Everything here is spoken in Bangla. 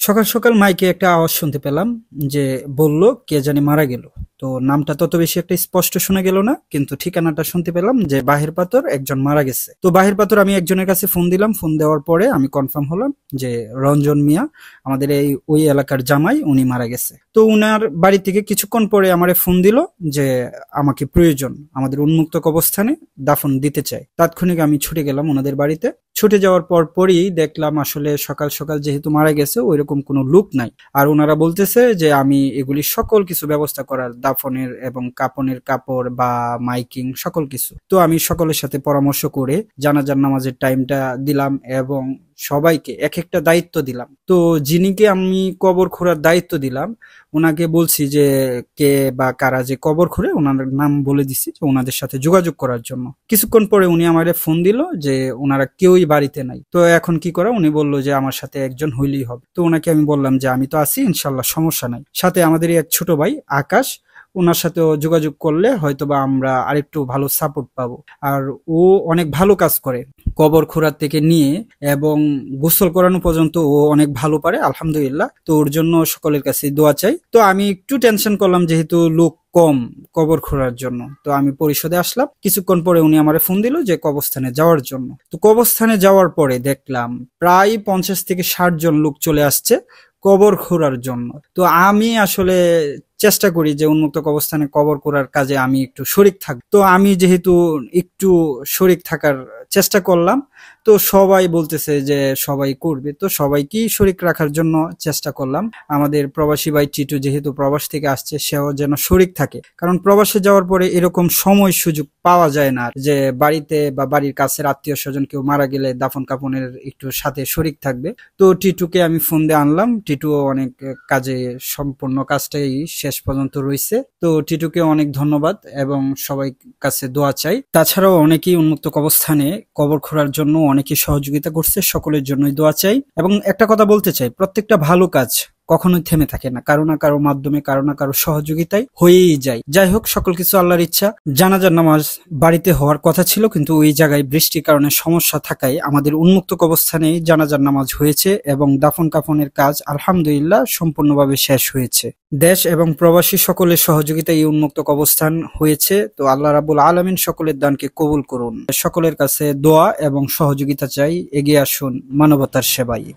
সকাল সকাল মাইকে একটা আওয়াজ শুনতে পেলাম যে বলল কে জানি মারা গেল। তো নামটা তত বেশি একটা স্পষ্ট শোনা গেল না, কিন্তু ঠিকানাটা শুনতে পেলাম যে বাহির পাথর একজন মারা গেছে। তো বাহির পাথর আমি একজনের কাছে ফোন দিলাম, ফোন দেওয়ার পরে আমি কনফার্ম হলাম যে রঞ্জন মিয়া আমাদের ওই এলাকার জামাই উনি মারা গেছে। তো উনার বাড়ি থেকে কিছুক্ষণ পরে আমারে ফোন দিল যে আমাকে প্রয়োজন, আমাদের উন্মুক্ত কবরস্থানে দাফন দিতে চায়। তাৎক্ষণিক আমি ছুটে গেলাম ওনাদের বাড়িতে। ছুটে যাওয়ার পরই দেখলাম আসলে সকাল সকাল যেহেতু মারা গেছে ওইরকম কোনো লোক নাই। আর ওনারা বলতেছে যে আমি এগুলি সকল কিছু ব্যবস্থা করার, দাফনের এবং কাপনের কাপড় বা মাইকিং সকল কিছু। তো আমি সকলের সাথে পরামর্শ করে জানাজার নামাজের টাইমটা দিলাম এবং সবাইকে এক একটা দায়িত্ব দিলাম। তো যিনিকে আমি কবর খোঁড়ার দায়িত্ব দিলাম ওনাকে বলছি যে কে বা কারা যে কবর খুঁড়ে ওনার নাম বলে দিছি যে ওনাদের সাথে যোগাযোগ করার জন্য। কিছুক্ষণ পরে উনি আমারে ফোন দিল যে ওনারা কেউই বাড়িতে নাই। তো এখন কি করা, উনি বলল যে আমার সাথে একজন হইলেই হবে। তো ওনাকে আমি বললাম যে আমি তো আছি, ইনশাল্লাহ সমস্যা নাই। সাথে আমাদেরই এক ছোট ভাই আকাশ, ওনার সাথেও যোগাযোগ করলে হয়তোবা আমরা আরেকটু ভালো সাপোর্ট পাবো। আর ও অনেক ভালো কাজ করে, কবর খোঁড়ার থেকে নিয়ে এবং গোসল করানো পর্যন্ত ও অনেক ভালো পারে আলহামদুলিল্লাহ। তো ওর জন্য সকলের কাছে দোয়া চাই। তো আমি একটু টেনশন করলাম যেহেতু লোক কম কবর খোঁড়ার জন্য। তো আমি পরিষদে আসলাম, কিছুক্ষণ পরে উনি আমারে ফোন দিল যে কবরস্থানে যাওয়ার জন্য। তো কবরস্থানে যাওয়ার পরে দেখলাম প্রায় 50 থেকে 60 জন লোক চলে আসছে কবর খোঁড়ার জন্য। তো আমি আসলে চেষ্টা করি যে উন্মুক্ত কবরস্থানে কবর খোঁড়ার কাজে আমি একটু শরিক থাকবো। তো আমি যেহেতু একটু শরিক থাকার চেষ্টা করলাম, তো সবাই বলতেছে যে সবাই করবে, তো সবাইকেই শরিক রাখার জন্য চেষ্টা করলাম। আমাদের প্রবাসী ভাই টিটু যেহেতু প্রবাস থেকে আসছে, সেও যেন শরিক থাকে, কারণ প্রবাসে যাওয়ার পরে এরকম সময় সুযোগ পাওয়া যায় না যে বাড়িতে বা বাড়ির কাছের আত্মীয় স্বজন কেউ মারা গেলে দাফন কাফনের একটু সাথে শরিক থাকবে। তো টিটুকে আমি ফোন দিয়ে আনলাম, টিটুও অনেক কাজে সম্পূর্ণ কাজটাই শেষ পর্যন্ত রয়েছে। তো টিটুকে অনেক ধন্যবাদ এবং সবাই কাছে দোয়া চাই। তাছাড়াও অনেকেই উন্মুক্ত কবরস্থানে কবর খোঁড়ার জন্য অনেকেই সহযোগিতা করছে, সকলের জন্যই দোয়া চাই। এবং একটা কথা বলতে চাই, প্রত্যেকটা ভালো কাজ কখনোই থেমে থাকে না, কারো না কারো মাধ্যমে কারো না কারো সহযোগিতায় হয়েই যায়। যাই হোক, সকল কিছু আল্লাহর ইচ্ছা। জানাজার নামাজ বাড়িতে হওয়ার কথা ছিল, কিন্তু ওই জায়গায় বৃষ্টির কারণে সমস্যা থাকায় আমাদের উন্মুক্ত কবরস্থানেই জানাজার নামাজ হয়েছে এবং দাফন কাফনের কাজ আলহামদুলিল্লাহ সম্পূর্ণভাবে শেষ হয়েছে। দেশ এবং প্রবাসী সকলের সহযোগিতায় এই উন্মুক্ত কবরস্থান হয়েছে। তো আল্লাহ রাব্বুল আলামিন সকলের দানকে কবুল করুন। সকলের কাছে দোয়া এবং সহযোগিতা চাই। এগিয়ে আসুন মানবতার সেবায়।